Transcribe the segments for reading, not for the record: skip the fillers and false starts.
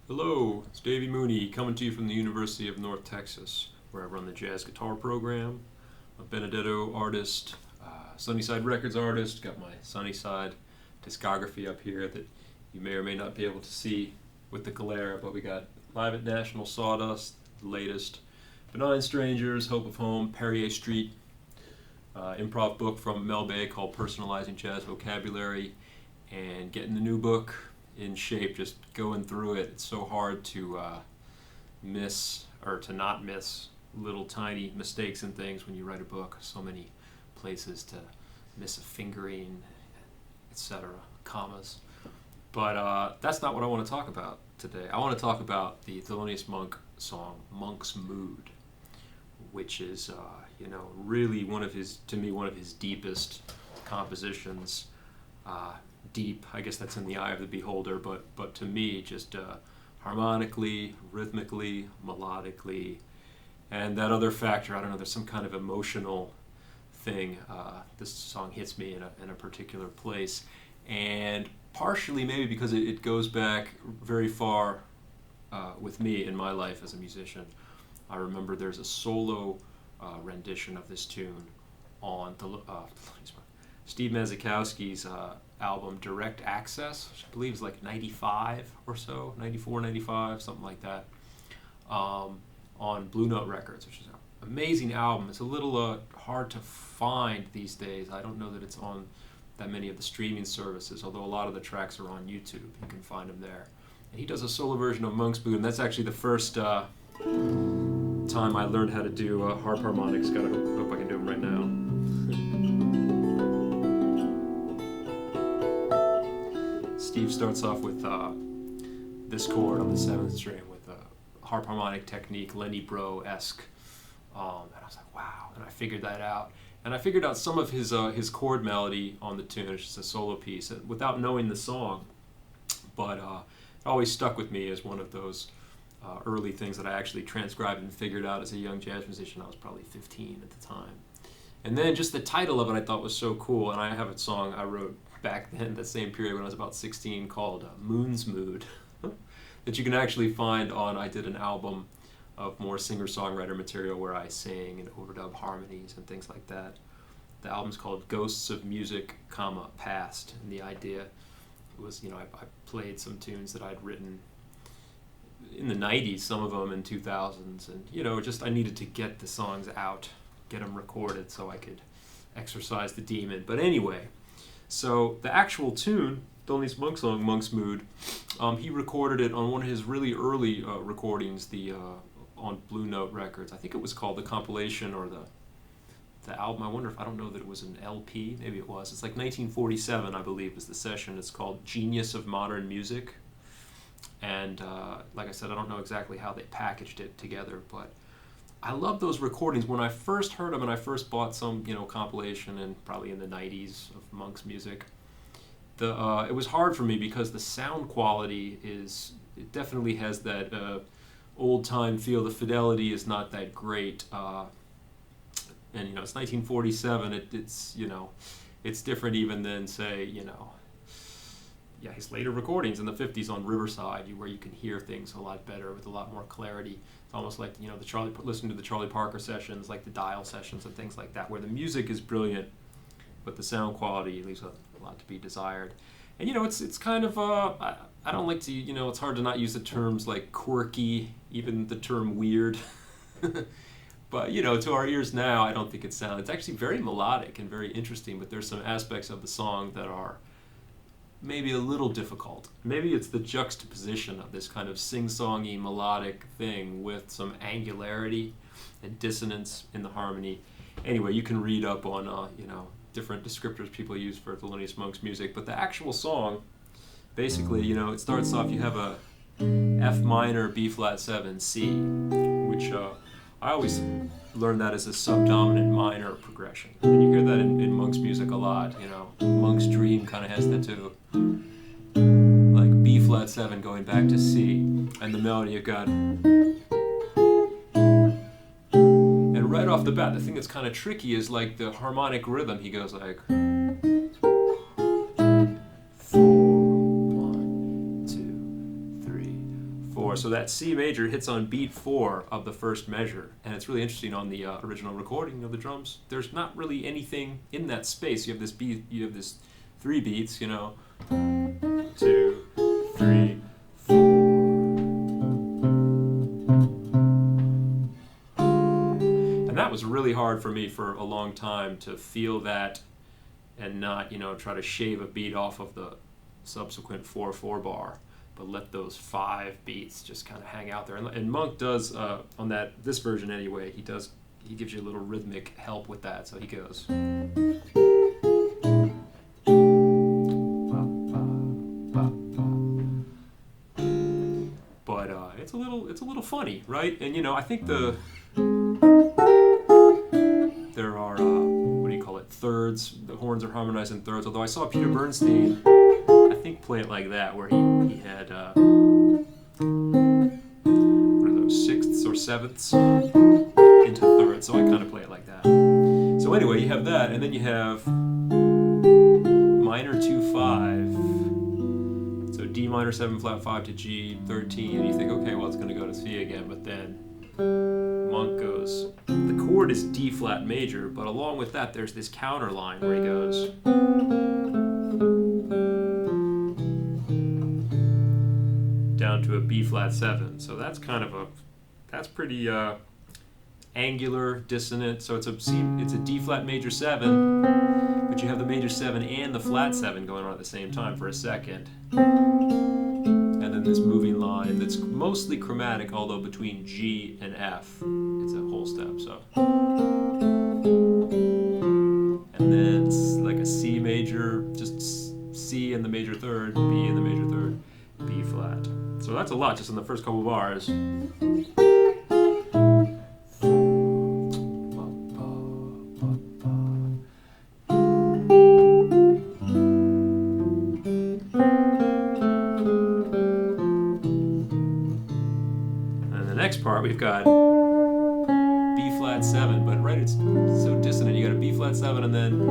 Hello, it's Davey Mooney coming to you from the University of North Texas, where I run the jazz guitar program. I'm a Benedetto artist, Sunnyside Records artist. Got my Sunnyside discography up here that you may or may not be able to see with the glare, but we got Live at National Sawdust, the latest, Benign Strangers, Hope of Home, Perrier Street, improv book from Mel Bay called Personalizing Jazz Vocabulary, and getting the new book in shape, just going through it. It's so hard to miss or to not miss little tiny mistakes and things when you write a book. So many places to miss a fingering, etc., commas. But that's not what I want to talk about today. I want to talk about the Thelonious Monk song "Monk's Mood," which is really one of his deepest compositions. Deep, I guess that's in the eye of the beholder, but to me, just harmonically, rhythmically, melodically, and that other factor, I don't know, there's some kind of emotional thing. This song hits me in a particular place, and partially maybe because it goes back very far with me in my life as a musician. I remember there's a solo rendition of this tune on Steve Mazikowski's album Direct Access, which I believe is like 95 or so, 94, 95, something like that, on Blue Note Records, which is an amazing album. It's a little hard to find these days. I don't know that it's on that many of the streaming services, although a lot of the tracks are on YouTube. You can find them there. And he does a solo version of Monk's Mood, and that's actually the first time I learned how to do harp harmonics. Gotta hope I can do them right now. Steve starts off with this chord on the 7th string with a harp harmonic technique, Lenny Bro-esque. And I was like, wow. And I figured that out. And I figured out some of his chord melody on the tune. It's just a solo piece without knowing the song. But it always stuck with me as one of those early things that I actually transcribed and figured out as a young jazz musician. I was probably 15 at the time. And then just the title of it I thought was so cool. And I have a song I wrote back then, that same period when I was about 16, called Moon's Mood, that you can actually find on, I did an album of more singer-songwriter material where I sing and overdub harmonies and things like that. The album's called Ghosts of Music, Past, and the idea was, I played some tunes that I'd written in the 90s, some of them in 2000s, and, just I needed to get the songs out, get them recorded so I could exorcise the demon. But anyway, so the actual tune, Thelonious Monk song, Monk's Mood, he recorded it on one of his really early recordings, on Blue Note Records. I think it was called the compilation or the album. I don't know that it was an LP. Maybe it was. It's like 1947, I believe, was the session. It's called Genius of Modern Music. And like I said, I don't know exactly how they packaged it together, but I love those recordings. When I first heard them and I first bought some, compilation, and probably in the 90s, of Monk's music, it was hard for me because the sound quality it definitely has that old time feel. The fidelity is not that great, and it's 1947. It's different even than, say, his later recordings in the 50s on Riverside, where you can hear things a lot better with a lot more clarity. It's almost like, listening to the Charlie Parker sessions, like the Dial sessions and things like that, where the music is brilliant, but the sound quality leaves a lot to be desired. And, it's kind of, I don't like to, it's hard to not use the terms like quirky, even the term weird. But, to our ears now, I don't think it's actually very melodic and very interesting, but there's some aspects of the song that are maybe a little difficult. Maybe it's the juxtaposition of this kind of sing-songy melodic thing with some angularity and dissonance in the harmony. Anyway, you can read up on different descriptors people use for Thelonious Monk's music, but the actual song, basically, it starts off, you have a F minor, B flat 7, C, which I always learned that as a subdominant minor progression. And you hear that in Monk's music a lot, Monk's Dream kind of has that too. Like B flat 7 going back to C, and the melody you've got. And right off the bat, the thing that's kind of tricky is like the harmonic rhythm. He goes like 4, 1, 2, 3, 4. So that C major hits on beat 4 of the first measure, and it's really interesting on the original recording of the drums. There's not really anything in that space. You have this beat, you have this 3 beats, 2, 3, 4. And that was really hard for me for a long time to feel that and not, try to shave a beat off of the subsequent 4/4 bar, but let those 5 beats just kind of hang out there. And Monk does on this version anyway. He gives you a little rhythmic help with that. So he goes. But it's a little funny, right? And I think there are thirds. The horns are harmonized in thirds. Although I saw Peter Bernstein, I think, play it like that, where he had what are those, sixths or sevenths into thirds. So I kind of play it like that. So anyway, you have that, and then you have minor 2/5. So D minor 7 flat 5 to G 13, and you think, okay, well it's going to go to C again, but then Monk goes. The chord is D flat major, but along with that, there's this counter line where he goes. Down to a B flat 7. So that's that's pretty angular, dissonant. So it's a D flat major 7, but you have the major 7 and the flat 7 going on at the same time for a second. And then this moving line that's mostly chromatic, although between G and F, it's a whole step. So, and then it's like a C major, just C in the major third, B in the major third, B flat. So that's a lot just in the first couple bars. Part we've got B flat 7, but right, it's so dissonant. You got a B flat 7 and then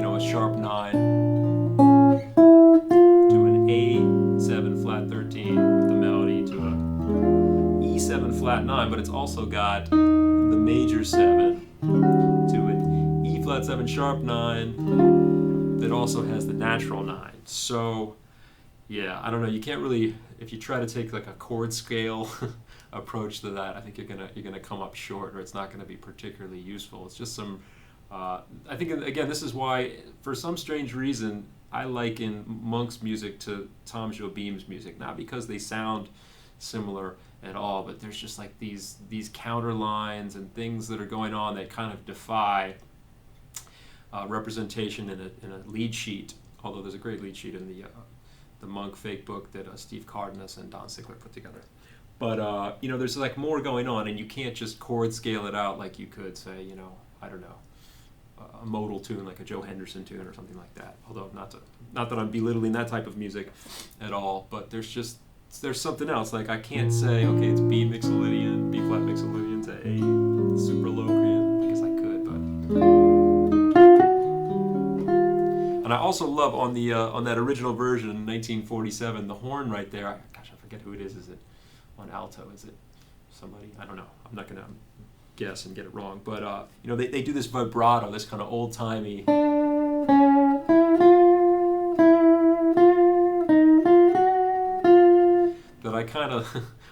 a sharp 9 to an A7 flat 13 with the melody to a E7 flat 9, but it's also got the major 7 to an E flat 7 sharp 9 that also has the natural 9. So yeah, I don't know. You can't really, if you try to take like a chord scale approach to that, I think you're gonna come up short, or it's not gonna be particularly useful. It's just some. I think again, this is why, for some strange reason, I liken Monk's music to Tom Jobim's music, not because they sound similar at all, but there's just like these counter lines and things that are going on that kind of defy representation in a lead sheet. Although there's a great lead sheet in the Monk fake book that Steve Cardenas and Don Sickler put together. But, there's like more going on, and you can't just chord scale it out like you could, say, I don't know, a modal tune, like a Joe Henderson tune or something like that. Although not that I'm belittling that type of music at all, but there's something else. Like I can't say, okay, it's B mixolydian, B flat mixolydian to A super Locrian. I guess I could, but. And I also love on that original version in 1947, the horn right there. I forget who it is. Is it on alto? Is it somebody? I don't know. I'm not gonna guess and get it wrong. But they do this vibrato, this kind of old timey. That I kind of,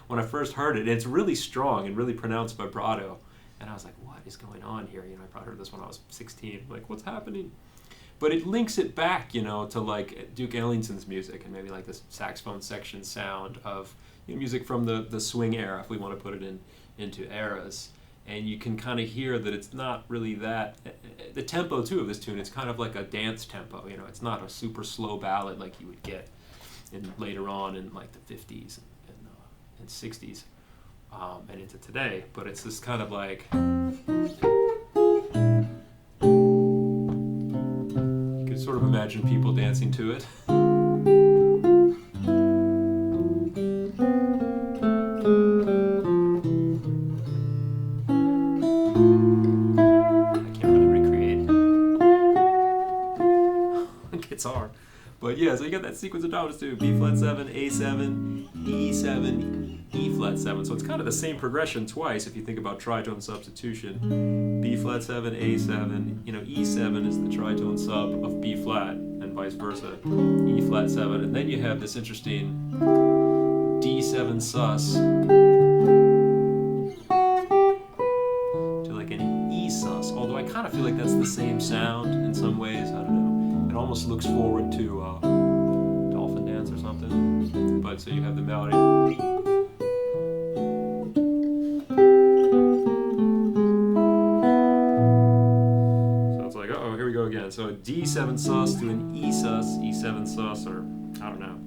when I first heard it, it's really strong and really pronounced vibrato, and I was like, what is going on here? I probably heard this when I was 16. Like, what's happening? But it links it back, to like Duke Ellington's music and maybe like the saxophone section sound of music from the swing era, if we want to put it into eras. And you can kind of hear that it's not really that. The tempo too of this tune, it's kind of like a dance tempo. It's not a super slow ballad like you would get later on in like the 50s and 60s and into today. But it's this kind of like. Sort of imagine people dancing to it. I can't really recreate guitar. But yeah, so you got that sequence of dominants too. B flat 7, A7, E E7, E flat 7. So it's kind of the same progression twice if you think about tritone substitution. B flat 7, A7, E7 is the tritone sub of B flat, and vice versa, E flat 7. And then you have this interesting D7 sus to like an E sus, although I kind of feel like that's the same sound in some ways. I don't know. It almost looks forward to Dolphin Dance or something. But so you have the melody. So it's like, uh-oh, here we go again. So a D7 sus to an E sus, E7 sus, or I don't know.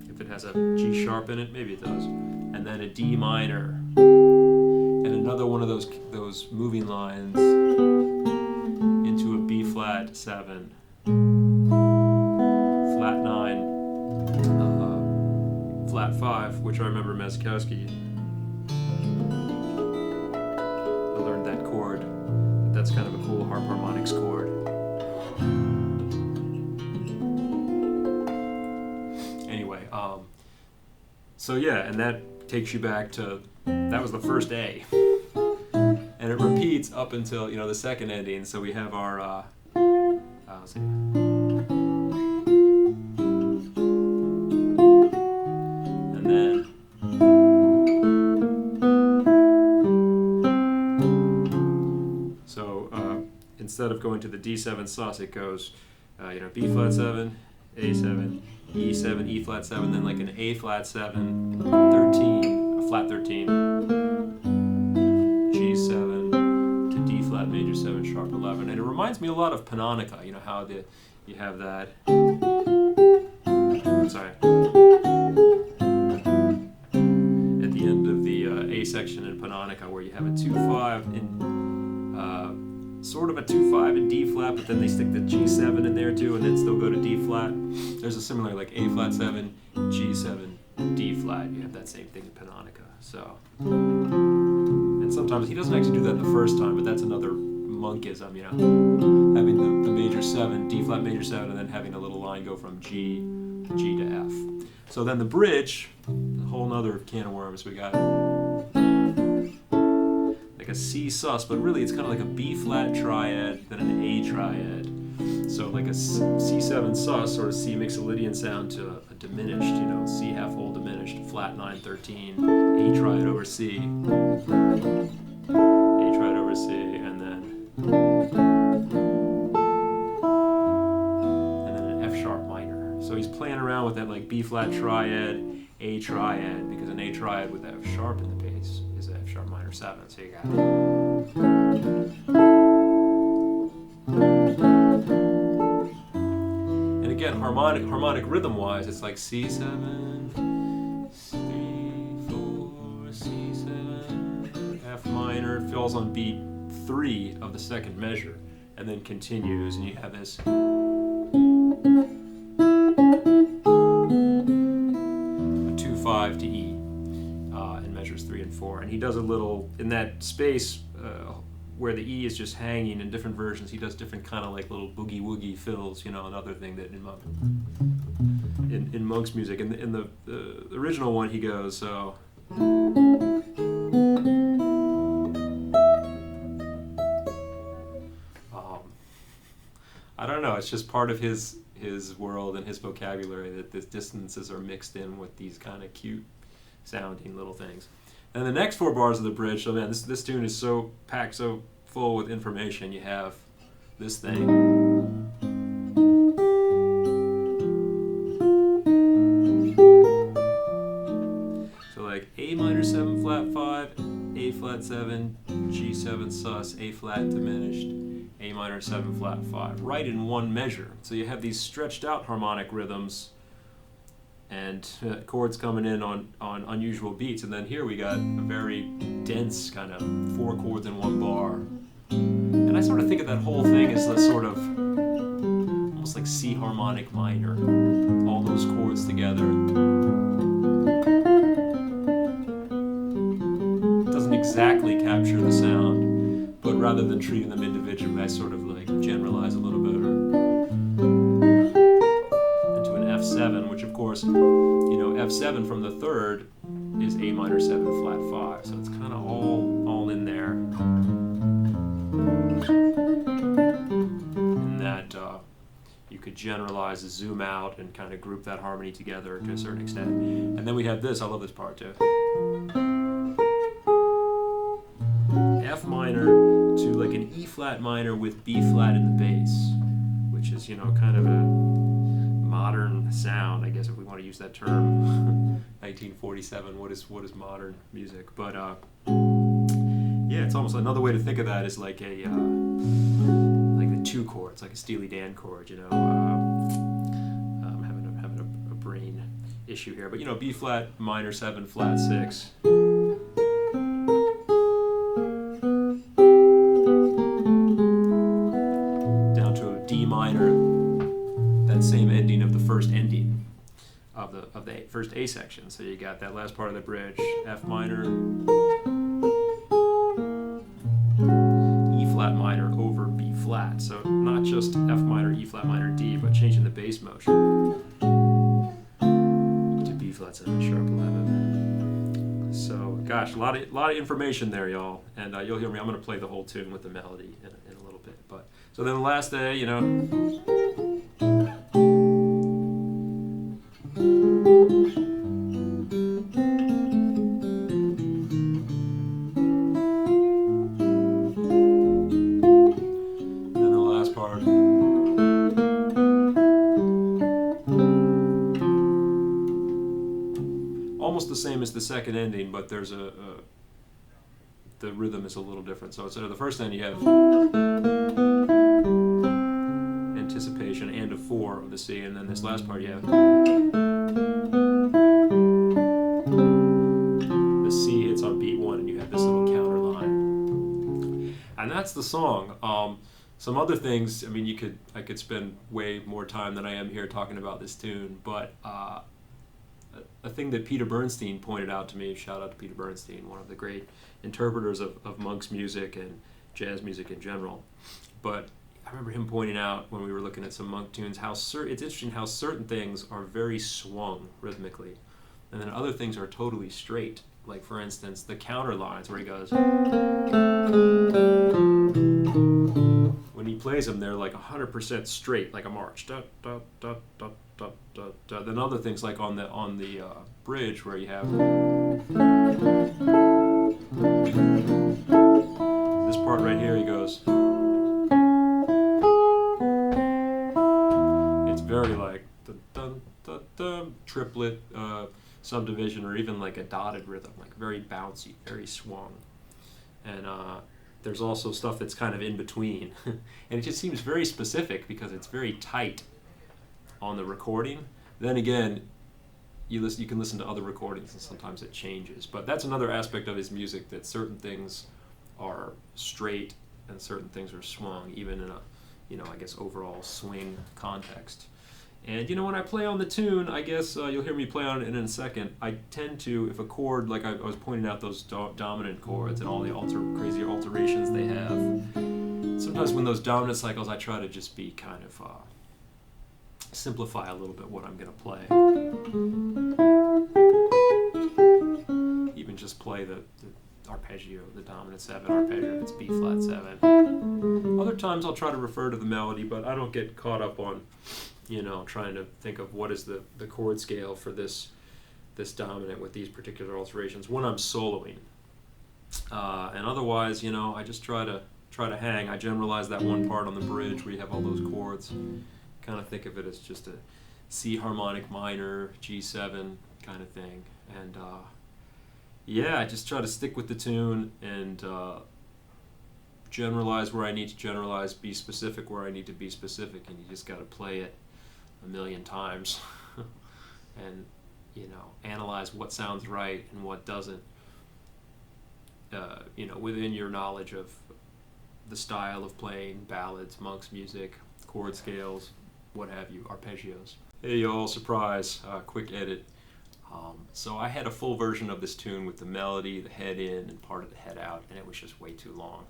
If it has a G sharp in it, maybe it does. And then a D minor. And another one of those moving lines into a B flat 7. Flat 9, flat 5, which I remember Mazkowski. I learned that chord. That's kind of a cool harp harmonics chord. Anyway, so yeah, and that takes you back to, that was the first A. And it repeats up until, the second ending. So we have our, let's see. Instead of going to the D7 sus, it goes, B flat 7, A7, E7, E flat 7, then like an A flat 7, 13, a flat 13, G7 to D flat major 7 sharp 11, and it reminds me a lot of Panonica. How you have that. Sorry. At the end of the A section in Panonica, where you have a 2/5 in. Sort of a 2/5 in D flat, but then they stick the G7 in there too, and then still go to D flat. There's a similar like A flat 7, G7, D flat. You have that same thing in Panonica. So, and sometimes he doesn't actually do that the first time, but that's another Monkism, having the major 7, D flat major 7, and then having a little line go from G to F. So then the bridge, a whole nother can of worms. We got like a C sus, but really it's kind of like a B flat triad, then an A triad. So like a C7 sus, or a C Mixolydian sound to a diminished, C half whole diminished, flat 9, 13, A triad over C, A triad over C, and then an F sharp minor. So he's playing around with that like B flat triad, A triad, because an A triad with F sharp in the bass is F sharp minor 7. So you got and again, harmonic rhythm wise, it's like C7, 3, 4, C7, F minor. It falls on beat 3 of the second measure, and then continues, and you have this. A 2/5 to E in measures 3 and 4, and he does a little in that space where the E is just hanging in different versions. He does different kind of like little boogie woogie fills, another thing that in Monk's music. In the original one, he goes so. I don't know. It's just part of his world and his vocabulary that the dissonances are mixed in with these kind of cute sounding little things. And the next 4 bars of the bridge, so man, this tune is so packed, so full with information. You have this thing. So like A minor 7 flat 5, A flat 7, G7 sus, A flat diminished, A minor 7 flat 5, right in one measure. So you have these stretched out harmonic rhythms and chords coming in on unusual beats. And then here we got a very dense kind of 4 chords in 1 bar. And I sort of think of that whole thing as the sort of almost like C harmonic minor, all those chords together. It doesn't exactly capture the sound, but rather than treating them individually, I sort of like generalize a little better. Into an F7, which of course, F7 from the third is A minor 7 flat 5. So it's kind of all in there. And that you could generalize, zoom out, and kind of group that harmony together to a certain extent. And then we have this. I love this part too. F minor to like an E flat minor with B flat in the bass, which is, you know, kind of a modern sound, I guess, if we want to use that term. 1947. What is modern music? But yeah, it's almost another way to think of that is like a like the 2 chord. It's like a Steely Dan chord, you know. I'm having a brain issue here, but you know, B flat minor 7 flat 6. Down to a D minor. That same ending of the first ending of the first A section. So you got that last part of the bridge, F minor, E flat minor over B flat. So not just F minor, E flat minor, D, but changing the bass motion to B flat 7 sharp 11. So gosh, a lot of information there, y'all. And you'll hear me. I'm going to play the whole tune with the melody in a little bit. But so then the last day, you know. Almost the same as the second ending, but there's the rhythm is a little different. So instead of the first ending, you have anticipation and a 4 of the C, and then this last part you have the C hits on beat 1, and you have this little counter line, and that's the song. Some other things, I mean, I could spend way more time than I am here talking about this tune, but a thing that Peter Bernstein pointed out to me, shout out to Peter Bernstein, one of the great interpreters of Monk's music and jazz music in general. But I remember him pointing out when we were looking at some Monk tunes how it's interesting how certain things are very swung rhythmically, and then other things are totally straight. Like for instance, the counter lines where he goes, when he plays them, they're like 100% straight, like a march. Da, da, da, da, da, da, da. Then other things like on the bridge where you have this part right here, he goes. It's very like dun, dun, dun, dun, triplet subdivision, or even like a dotted rhythm, like very bouncy, very swung. And there's also stuff that's kind of in between. And it just seems very specific because it's very tight on the recording. Then again, you can listen to other recordings and sometimes it changes. But that's another aspect of his music, that certain things are straight and certain things are swung, even in a, you know, I guess overall swing context. And you know, when I play on the tune, I guess you'll hear me play on it in a second, I tend to, if a chord, like I was pointing out those dominant chords and all the crazy alterations they have, sometimes when those dominant cycles, I try to just be kind of simplify a little bit what I'm going to play. Even just play the arpeggio, the dominant 7 arpeggio if it's B flat 7. Other times I'll try to refer to the melody, but I don't get caught up on, you know, trying to think of what is the chord scale for this dominant with these particular alterations when I'm soloing. And otherwise, you know, I just try to hang. I generalize that one part on the bridge where you have all those chords. Kind of think of it as just a C harmonic minor, G7 kind of thing. And yeah, I just try to stick with the tune and generalize where I need to generalize, be specific where I need to be specific, and you just got to play it a million times and, you know, analyze what sounds right and what doesn't, you know, within your knowledge of the style of playing ballads, Monk's music, chord scales, what have you, arpeggios. Hey y'all, surprise, quick edit. So I had a full version of this tune with the melody, the head in, and part of the head out, and it was just way too long.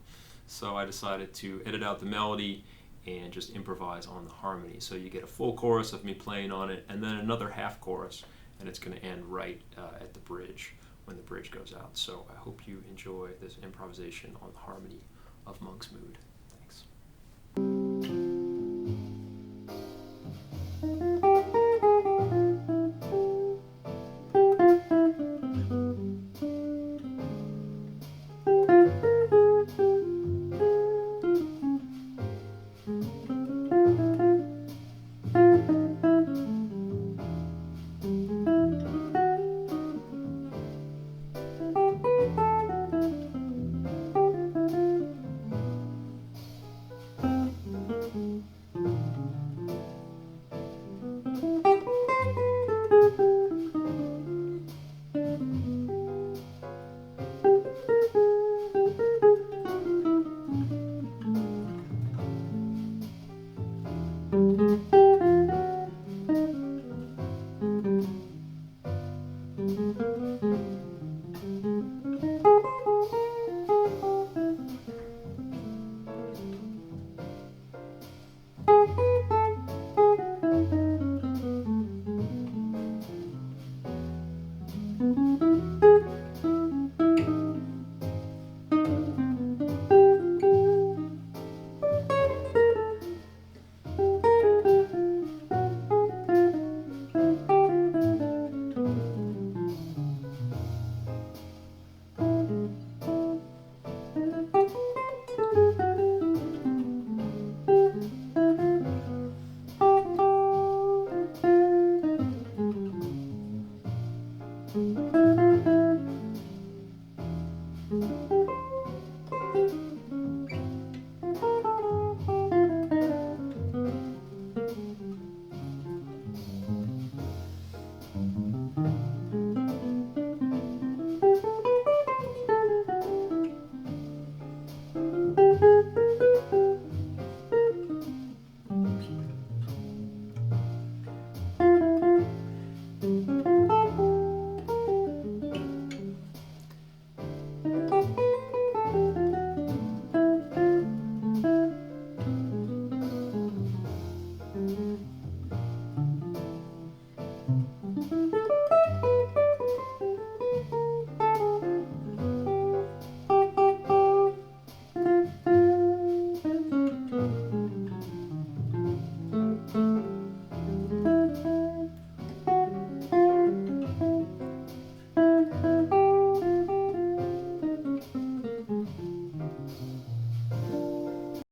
So I decided to edit out the melody and just improvise on the harmony. So you get a full chorus of me playing on it, and then another half chorus, and it's going to end right at the bridge when the bridge goes out. So I hope you enjoy this improvisation on the harmony of Monk's Mood. Thanks.